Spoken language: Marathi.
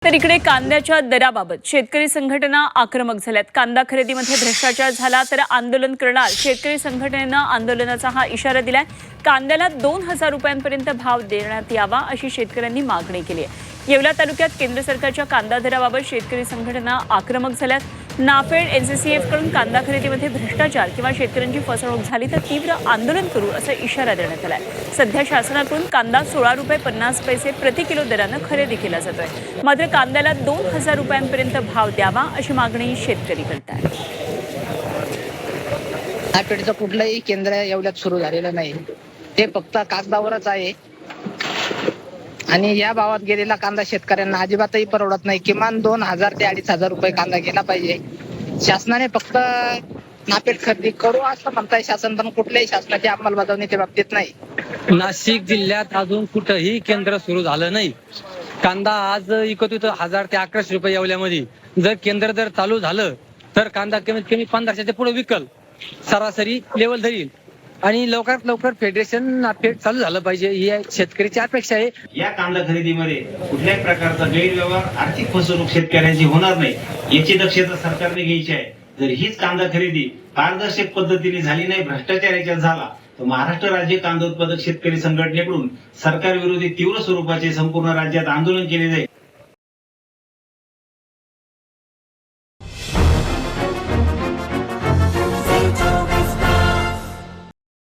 तर इकडे कांद्याच्या दराबाबत शेतकरी संघटना आक्रमक झाल्यात। कांदा खरेदीमध्ये भ्रष्टाचार झाला तर आंदोलन करणार। शेतकरी संघटनेनं आंदोलनाचा हा इशारा दिलाय। कांद्याला 2000 रुपयांपर्यंत भाव देण्यात यावा अशी शेतकऱ्यांनी मागणी केली आहे। येवला तालुक्यात केंद्र सरकारच्या कांदा दराबाबत शेतकरी संघटना आक्रमक झाल्यात। नाफेड एनसीसीएफ कडून कांदा खरेदीमध्ये भ्रष्टाचार किंवा शेतकऱ्यांची फसवणूक झाली तर तीव्र आंदोलन करू असा इशारा देण्यात आलाय। सध्या शासनाकडून कांदा 16 रुपये 50 पैसे प्रति किलो दरानं खरेदी केला जातोय। मात्र कांद्याला 2000 रुपयांपर्यंत भाव द्यावा अशी मागणी शेतकरी करतात। नाफेडचं कुठलंही केंद्र एवढ्यात सुरू झालेलं नाही, ते फक्त कागदावरच आहे आणि या भावात गेलेला कांदा शेतकऱ्यांना अजिबातही परवडत नाही। किमान 2000 ते 2500 रुपये कांदा गेला पाहिजे। शासनाने फक्त नाफेड खरेदी करू असं म्हणताय शासन, पण कुठल्याही शासनाची अंमलबजावणी त्या बाबतीत नाही। नाशिक जिल्ह्यात अजून कुठंही केंद्र सुरू झालं नाही। कांदा आज विकत होतो 1000 ते 1100 रुपये येवल्यामध्ये। जर केंद्र जर चालू झालं तर कांदा कमीत कमी 1500च्या पुढे विकल, सरासरी लेवल धरील आणि लवकरात लवकर फेडरेशन नाफेड चालू झालं पाहिजे ही शेतकऱ्याची अपेक्षा आहे। या कांदा खरेदीमध्ये कुठल्याही प्रकारचा गैरव्यवहार, आर्थिक फसवणूक शेतकऱ्यांची होणार नाही याची दक्षता सरकारने घ्यायची आहे। जर हीच कांदा खरेदी पारदर्शक पद्धतीने झाली नाही, भ्रष्टाचार याच्यात झाला तर महाराष्ट्र राज्य कांदा उत्पादक शेतकरी संघटनेकडून सरकार विरोधी तीव्र स्वरूपाचे संपूर्ण राज्यात आंदोलन केले जाईल।